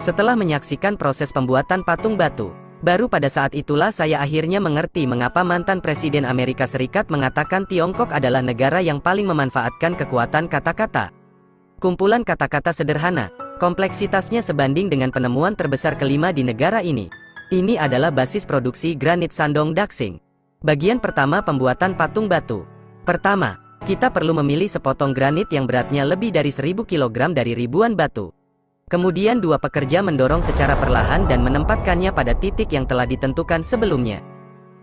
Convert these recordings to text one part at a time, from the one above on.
Setelah menyaksikan proses pembuatan patung batu, baru pada saat itulah saya akhirnya mengerti mengapa mantan Presiden Amerika Serikat mengatakan Tiongkok adalah negara yang paling memanfaatkan kekuatan kata-kata. Kumpulan kata-kata sederhana, kompleksitasnya sebanding dengan penemuan terbesar kelima di negara ini. Ini adalah basis produksi granit Shandong Daxing. Bagian pertama pembuatan patung batu. Pertama, kita perlu memilih sepotong granit yang beratnya lebih dari 1000 kg dari ribuan batu. Kemudian dua pekerja mendorong secara perlahan dan menempatkannya pada titik yang telah ditentukan sebelumnya.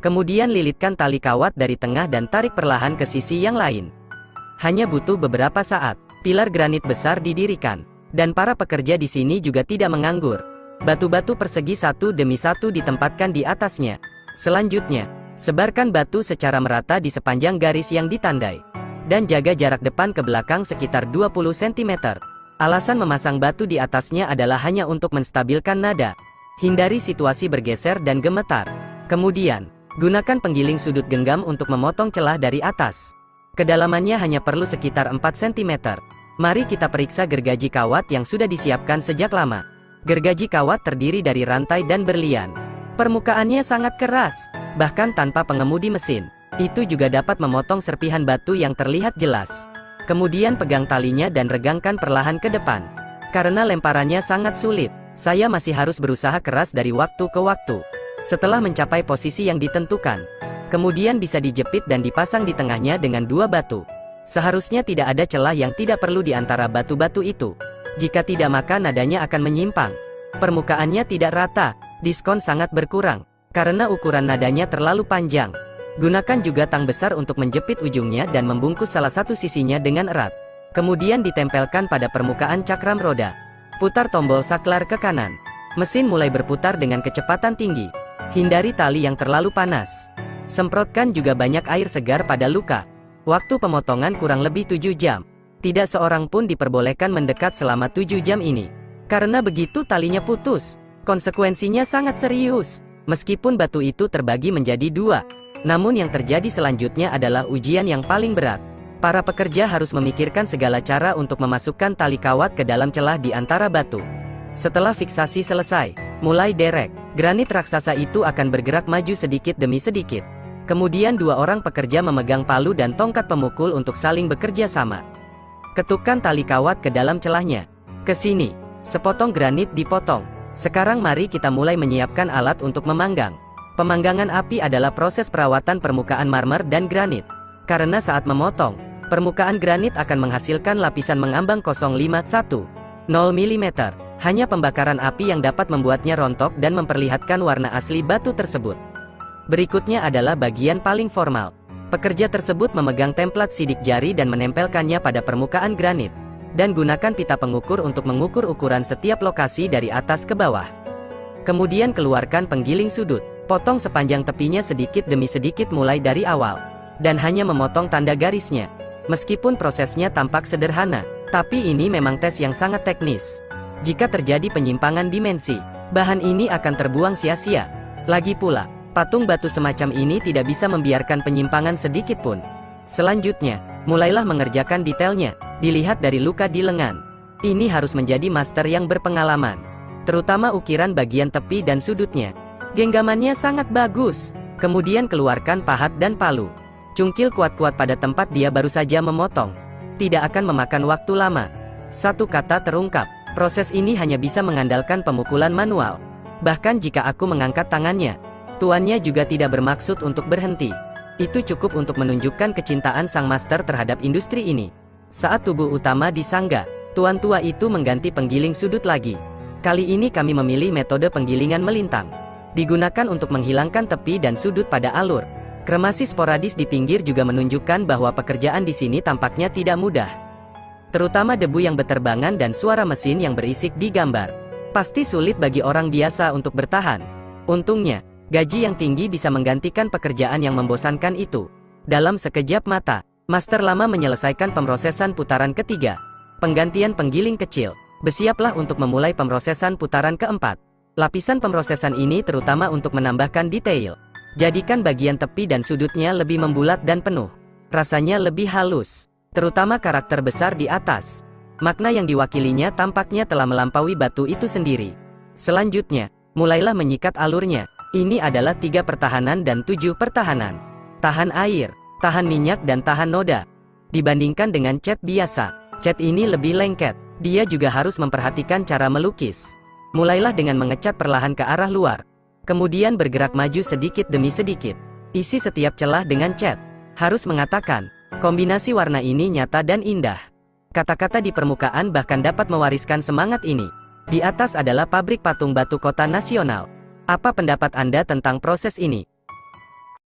Kemudian lilitkan tali kawat dari tengah dan tarik perlahan ke sisi yang lain. Hanya butuh beberapa saat, pilar granit besar didirikan. Dan para pekerja di sini juga tidak menganggur. Batu-batu persegi satu demi satu ditempatkan di atasnya. Selanjutnya, sebarkan batu secara merata di sepanjang garis yang ditandai. Dan jaga jarak depan ke belakang sekitar 20 cm. Alasan memasang batu di atasnya adalah hanya untuk menstabilkan nada. Hindari situasi bergeser dan gemetar. Kemudian, gunakan penggiling sudut genggam untuk memotong celah dari atas. Kedalamannya hanya perlu sekitar 4 cm. Mari kita periksa gergaji kawat yang sudah disiapkan sejak lama. Gergaji kawat terdiri dari rantai dan berlian. Permukaannya sangat keras, bahkan tanpa pengemudi mesin. Itu juga dapat memotong serpihan batu yang terlihat jelas. Kemudian pegang talinya dan regangkan perlahan ke depan. Karena lemparannya sangat sulit, saya masih harus berusaha keras dari waktu ke waktu. Setelah mencapai posisi yang ditentukan, kemudian bisa dijepit dan dipasang di tengahnya dengan dua batu. Seharusnya tidak ada celah yang tidak perlu di antara batu-batu itu. Jika tidak maka nadanya akan menyimpang. Permukaannya tidak rata, diskon sangat berkurang, karena ukuran nadanya terlalu panjang. Gunakan juga tang besar untuk menjepit ujungnya dan membungkus salah satu sisinya dengan erat. Kemudian ditempelkan pada permukaan cakram roda. Putar tombol saklar ke kanan. Mesin mulai berputar dengan kecepatan tinggi. Hindari tali yang terlalu panas. Semprotkan juga banyak air segar pada luka. Waktu pemotongan kurang lebih 7 jam. Tidak seorang pun diperbolehkan mendekat selama 7 jam ini. Karena begitu talinya putus, konsekuensinya sangat serius. Meskipun batu itu terbagi menjadi dua. Namun yang terjadi selanjutnya adalah ujian yang paling berat. Para pekerja harus memikirkan segala cara untuk memasukkan tali kawat ke dalam celah di antara batu. Setelah fiksasi selesai, mulai derek. Granit raksasa itu akan bergerak maju sedikit demi sedikit. Kemudian dua orang pekerja memegang palu dan tongkat pemukul untuk saling bekerja sama. Ketukkan tali kawat ke dalam celahnya. Ke sini, sepotong granit dipotong. Sekarang mari kita mulai menyiapkan alat untuk memanggang. Pemanggangan api adalah proses perawatan permukaan marmer dan granit. Karena saat memotong, permukaan granit akan menghasilkan lapisan mengambang 0,510 mm. Hanya pembakaran api yang dapat membuatnya rontok dan memperlihatkan warna asli batu tersebut. Berikutnya adalah bagian paling formal. Pekerja tersebut memegang templat sidik jari dan menempelkannya pada permukaan granit. Dan gunakan pita pengukur untuk mengukur ukuran setiap lokasi dari atas ke bawah. Kemudian keluarkan penggiling sudut. Potong sepanjang tepinya sedikit demi sedikit mulai dari awal. Dan hanya memotong tanda garisnya. Meskipun prosesnya tampak sederhana, tapi ini memang tes yang sangat teknis. Jika terjadi penyimpangan dimensi, bahan ini akan terbuang sia-sia. Lagi pula, patung batu semacam ini tidak bisa membiarkan penyimpangan sedikit pun. Selanjutnya, mulailah mengerjakan detailnya. Dilihat dari luka di lengan. Ini harus menjadi master yang berpengalaman. Terutama ukiran bagian tepi dan sudutnya. Genggamannya sangat bagus. Kemudian keluarkan pahat dan palu. Cungkil kuat-kuat pada tempat dia baru saja memotong. Tidak akan memakan waktu lama. Satu kata terungkap. Proses ini hanya bisa mengandalkan pemukulan manual. Bahkan jika aku mengangkat tangannya, tuannya juga tidak bermaksud untuk berhenti. Itu cukup untuk menunjukkan kecintaan sang master terhadap industri ini. Saat tubuh utama disangga, tuan tua itu mengganti penggiling sudut lagi. Kali ini kami memilih metode penggilingan melintang. Digunakan untuk menghilangkan tepi dan sudut pada alur. Kremasi sporadis di pinggir juga menunjukkan bahwa pekerjaan di sini tampaknya tidak mudah. Terutama debu yang berterbangan dan suara mesin yang berisik di gambar. Pasti sulit bagi orang biasa untuk bertahan. Untungnya, gaji yang tinggi bisa menggantikan pekerjaan yang membosankan itu. Dalam sekejap mata, master lama menyelesaikan pemrosesan putaran ketiga. Penggantian penggiling kecil. Bersiaplah untuk memulai pemrosesan putaran keempat. Lapisan pemrosesan ini terutama untuk menambahkan detail. Jadikan bagian tepi dan sudutnya lebih membulat dan penuh. Rasanya lebih halus. Terutama karakter besar di atas. Makna yang diwakilinya tampaknya telah melampaui batu itu sendiri. Selanjutnya, mulailah menyikat alurnya. Ini adalah 3 pertahanan dan 7 pertahanan. Tahan air, tahan minyak dan tahan noda. Dibandingkan dengan cat biasa, cat ini lebih lengket. Dia juga harus memperhatikan cara melukis. Mulailah dengan mengecat perlahan ke arah luar. Kemudian bergerak maju sedikit demi sedikit. Isi setiap celah dengan cat. Harus mengatakan, kombinasi warna ini nyata dan indah. Kata-kata di permukaan bahkan dapat mewariskan semangat ini. Di atas adalah pabrik patung batu kota nasional. Apa pendapat Anda tentang proses ini?